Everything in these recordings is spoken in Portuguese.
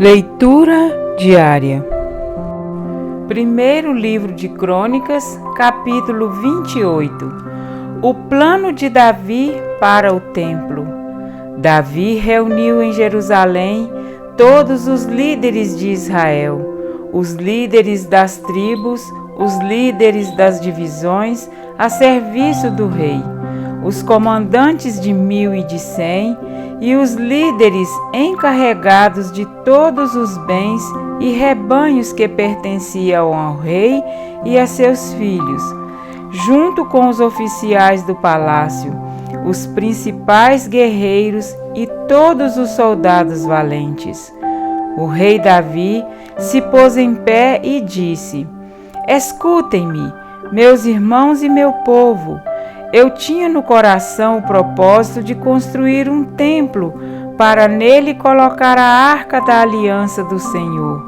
Leitura diária. Primeiro livro de Crônicas, capítulo 28. O plano de Davi para o templo. Davi reuniu em Jerusalém todos os líderes de Israel, os líderes das tribos, os líderes das divisões a serviço do rei, os comandantes de 1000 e de 100 e os líderes encarregados de todos os bens e rebanhos que pertenciam ao rei e a seus filhos, junto com os oficiais do palácio, os principais guerreiros e todos os soldados valentes. O rei Davi se pôs em pé e disse: Escutem-me, meus irmãos e meu povo. Eu tinha no coração o propósito de construir um templo para nele colocar a arca da aliança do Senhor,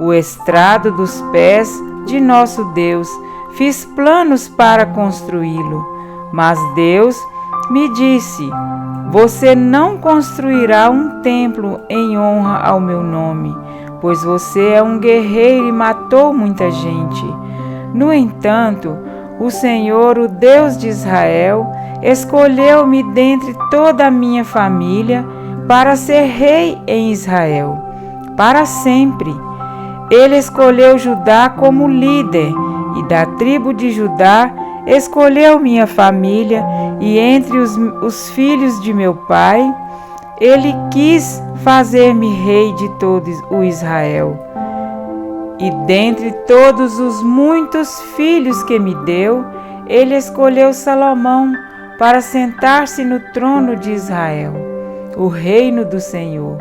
o estrado dos pés de nosso Deus. Fiz planos para construí-lo, mas Deus me disse: Você não construirá um templo em honra ao meu nome, pois você é um guerreiro e matou muita gente. No entanto, o Senhor, o Deus de Israel, escolheu-me dentre toda a minha família para ser rei em Israel, para sempre. Ele escolheu Judá como líder, e da tribo de Judá escolheu minha família, e entre os filhos de meu pai, ele quis fazer-me rei de todo o Israel. E dentre todos os muitos filhos que me deu, ele escolheu Salomão para sentar-se no trono de Israel, o reino do Senhor.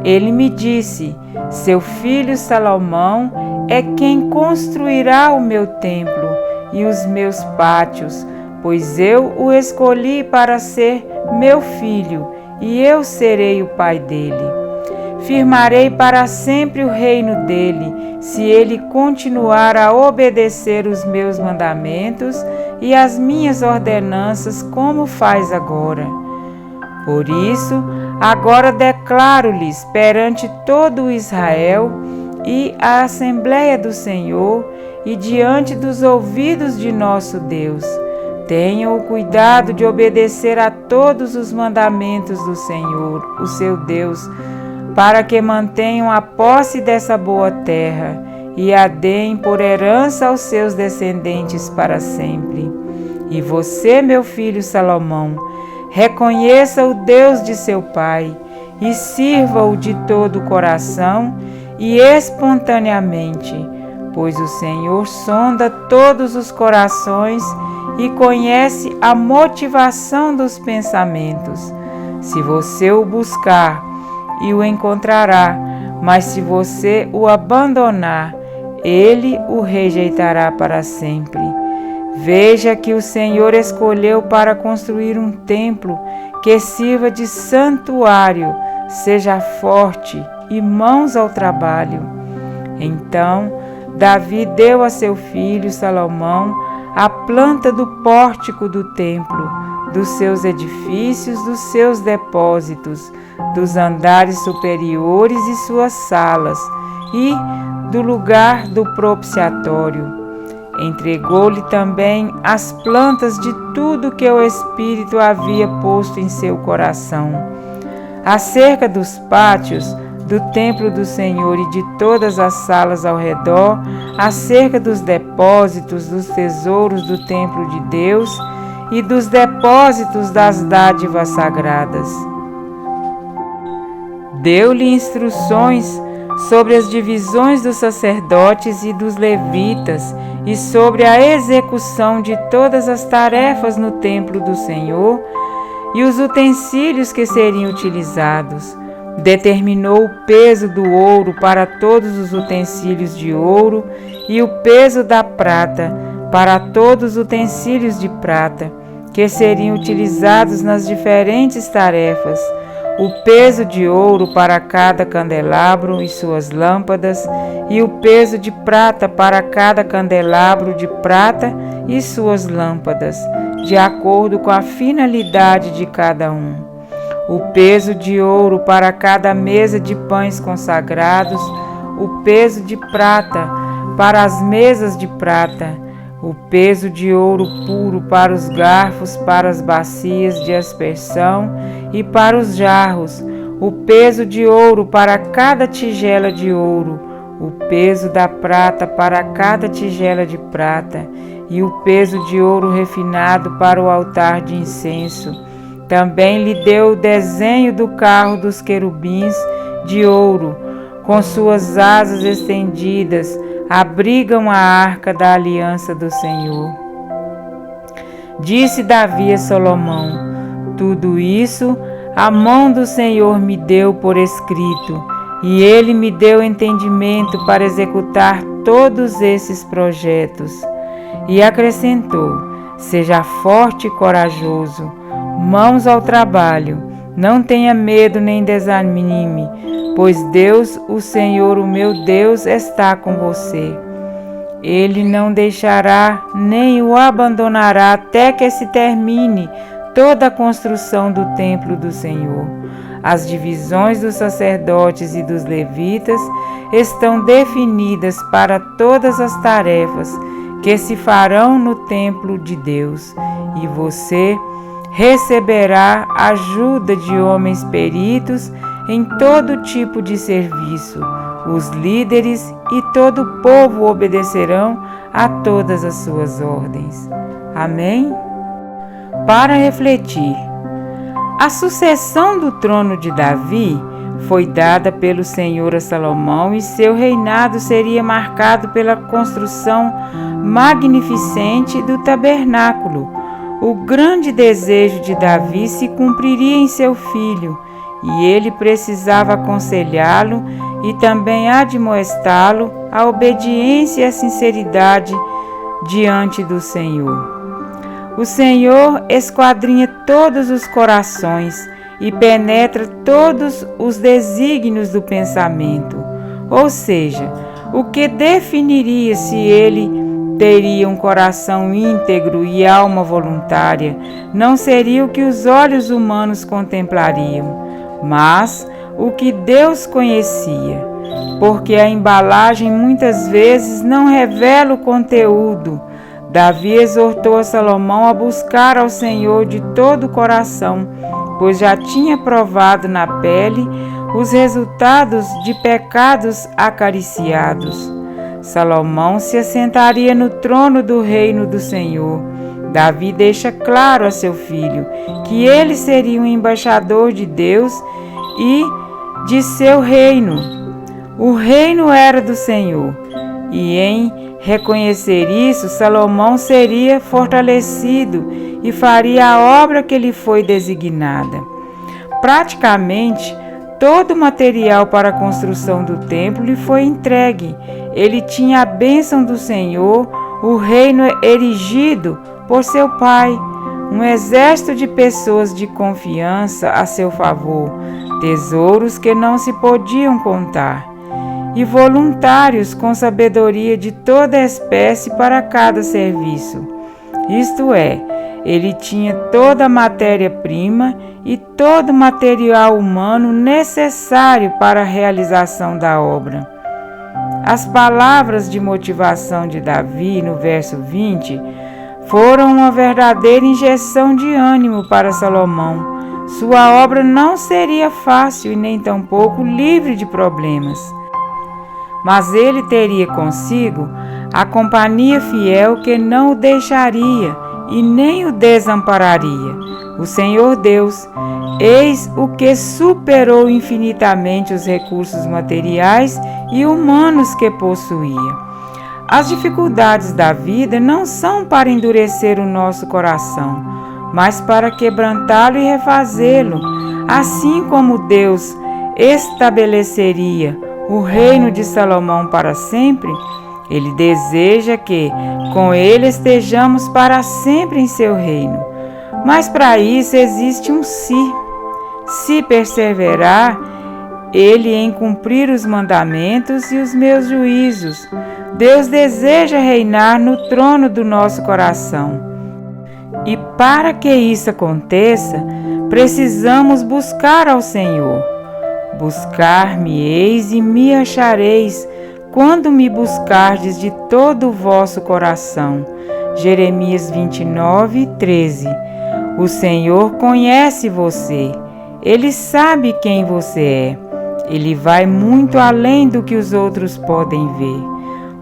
Ele me disse: Seu filho Salomão é quem construirá o meu templo e os meus pátios, pois eu o escolhi para ser meu filho, e eu serei o pai dele. Firmarei para sempre o reino dele, se ele continuar a obedecer os meus mandamentos e as minhas ordenanças, como faz agora. Por isso, agora declaro-lhes perante todo o Israel e a Assembleia do Senhor e diante dos ouvidos de nosso Deus: tenham o cuidado de obedecer a todos os mandamentos do Senhor, o seu Deus, para que mantenham a posse dessa boa terra e a deem por herança aos seus descendentes para sempre. E você, meu filho Salomão, reconheça o Deus de seu pai e sirva-o de todo o coração e espontaneamente, pois o Senhor sonda todos os corações e conhece a motivação dos pensamentos. Se você o buscar, e o encontrará, mas se você o abandonar, ele o rejeitará para sempre. Veja que o Senhor escolheu para construir um templo que sirva de santuário. Seja forte e mãos ao trabalho. Então Davi deu a seu filho Salomão a planta do pórtico do templo, dos seus edifícios, dos seus depósitos, dos andares superiores e suas salas, e do lugar do propiciatório. Entregou-lhe também as plantas de tudo que o Espírito havia posto em seu coração. Acerca dos pátios do templo do Senhor e de todas as salas ao redor, acerca dos depósitos dos tesouros do templo de Deus e dos depósitos das dádivas sagradas. Deu-lhe instruções sobre as divisões dos sacerdotes e dos levitas e sobre a execução de todas as tarefas no templo do Senhor e os utensílios que seriam utilizados. Determinou o peso do ouro para todos os utensílios de ouro e o peso da prata para todos os utensílios de prata que seriam utilizados nas diferentes tarefas, o peso de ouro para cada candelabro e suas lâmpadas, e o peso de prata para cada candelabro de prata e suas lâmpadas, de acordo com a finalidade de cada um. o peso de ouro para cada mesa de pães consagrados, o peso de prata para as mesas de prata, o peso de ouro puro para os garfos, para as bacias de aspersão e para os jarros, o peso de ouro para cada tigela de ouro, o peso da prata para cada tigela de prata, e o peso de ouro refinado para o altar de incenso. Também lhe deu o desenho do carro dos querubins de ouro, com suas asas estendidas, abrigam a arca da aliança do Senhor. Disse Davi a Salomão: tudo isso a mão do Senhor me deu por escrito, e ele me deu entendimento para executar todos esses projetos. E acrescentou: seja forte e corajoso, mãos ao trabalho, não tenha medo nem desanime, pois Deus, o Senhor, o meu Deus, está com você. Ele não deixará nem o abandonará até que se termine toda a construção do templo do Senhor. As divisões dos sacerdotes e dos levitas estão definidas para todas as tarefas que se farão no templo de Deus, e você receberá ajuda de homens peritos em todo tipo de serviço. Os líderes e todo o povo obedecerão a todas as suas ordens. Amém? Para refletir, a sucessão do trono de Davi foi dada pelo Senhor a Salomão, e seu reinado seria marcado pela construção magnificente do tabernáculo. O grande desejo de Davi se cumpriria em seu filho, e ele precisava aconselhá-lo e também admoestá-lo à obediência e à sinceridade diante do Senhor. O Senhor esquadrinha todos os corações e penetra todos os desígnios do pensamento, ou seja, o que definiria se ele teria um coração íntegro e alma voluntária não seria o que os olhos humanos contemplariam, mas o que Deus conhecia, porque a embalagem muitas vezes não revela o conteúdo. Davi exortou a Salomão a buscar ao Senhor de todo o coração, pois já tinha provado na pele os resultados de pecados acariciados. Salomão se assentaria no trono do reino do Senhor. Davi deixa claro a seu filho que ele seria um embaixador de Deus e de seu reino. O reino era do Senhor, e em reconhecer isso, Salomão seria fortalecido e faria a obra que lhe foi designada. Praticamente, todo o material para a construção do templo lhe foi entregue. Ele tinha a bênção do Senhor, o reino erigido por seu pai, um exército de pessoas de confiança a seu favor, tesouros que não se podiam contar, e voluntários com sabedoria de toda espécie para cada serviço. Isto é, ele tinha toda a matéria-prima e todo o material humano necessário para a realização da obra. As palavras de motivação de Davi no verso 20 foram uma verdadeira injeção de ânimo para Salomão. Sua obra não seria fácil e nem tampouco livre de problemas, mas ele teria consigo a companhia fiel que não o deixaria e nem o desampararia. O Senhor Deus, eis o que superou infinitamente os recursos materiais e humanos que possuía. As dificuldades da vida não são para endurecer o nosso coração, mas para quebrantá-lo e refazê-lo, assim como Deus estabeleceria o reino de Salomão para sempre. Ele deseja que com ele estejamos para sempre em seu reino. Mas para isso existe um se perseverar ele em cumprir os mandamentos e os meus juízos. Deus deseja reinar no trono do nosso coração. E para que isso aconteça, precisamos buscar ao Senhor. Buscar-me-eis e me achareis, quando me buscardes de todo o vosso coração. Jeremias 29, 13. O Senhor conhece você. Ele sabe quem você é. Ele vai muito além do que os outros podem ver.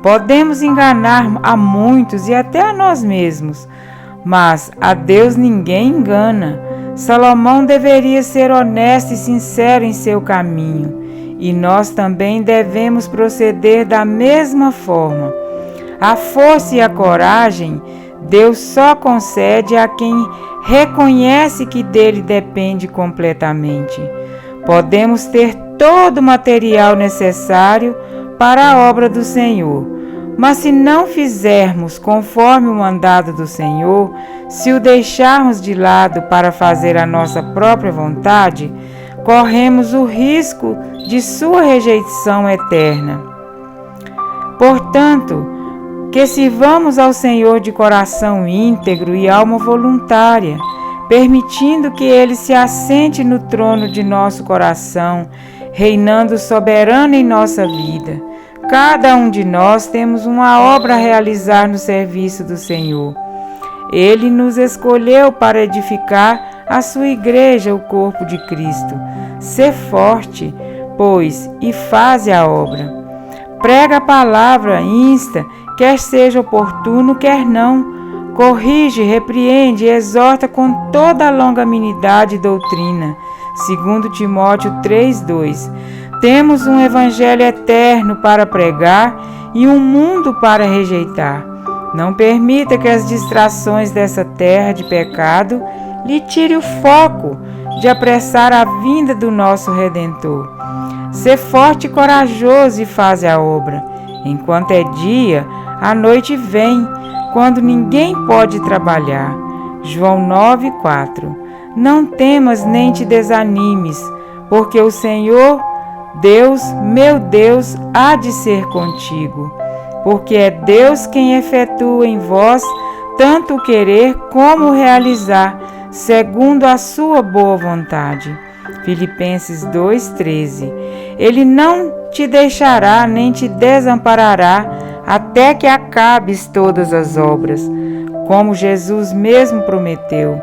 Podemos enganar a muitos e até a nós mesmos, mas a Deus ninguém engana. Salomão deveria ser honesto e sincero em seu caminho, e nós também devemos proceder da mesma forma. A força e a coragem Deus só concede a quem reconhece que dele depende completamente. Podemos ter todo o material necessário para a obra do Senhor, mas se não fizermos conforme o mandado do Senhor, se o deixarmos de lado para fazer a nossa própria vontade, corremos o risco de sua rejeição eterna. Portanto, que sirvamos ao Senhor de coração íntegro e alma voluntária, permitindo que Ele se assente no trono de nosso coração, reinando soberano em nossa vida. Cada um de nós temos uma obra a realizar no serviço do Senhor. Ele nos escolheu para edificar a sua igreja, o corpo de Cristo. Sê forte, pois, e faze a obra. Prega a palavra, insta, quer seja oportuno, quer não. Corrige, repreende e exorta com toda a longanimidade e doutrina. 2 Timóteo 3:2. Temos um evangelho eterno para pregar e um mundo para rejeitar. Não permita que as distrações dessa terra de pecado lhe tire o foco de apressar a vinda do nosso Redentor. Sê forte e corajoso e faze a obra. Enquanto é dia, a noite vem, quando ninguém pode trabalhar. João 9:4. Não temas nem te desanimes, porque o Senhor, Deus, meu Deus, há de ser contigo. Porque é Deus quem efetua em vós tanto o querer como o realizar, segundo a sua boa vontade. Filipenses 2:13. Ele não te deixará nem te desamparará até que acabes todas as obras, como Jesus mesmo prometeu.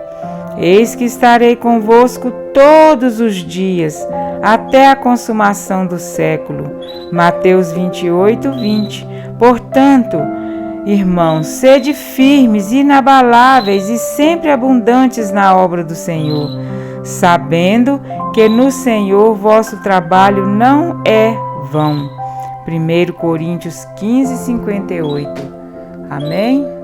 Eis que estarei convosco todos os dias, até a consumação do século. Mateus 28:20. Portanto, irmãos, sede firmes, inabaláveis e sempre abundantes na obra do Senhor, sabendo que no Senhor vosso trabalho não é vão. 1 Coríntios 15:58. Amém?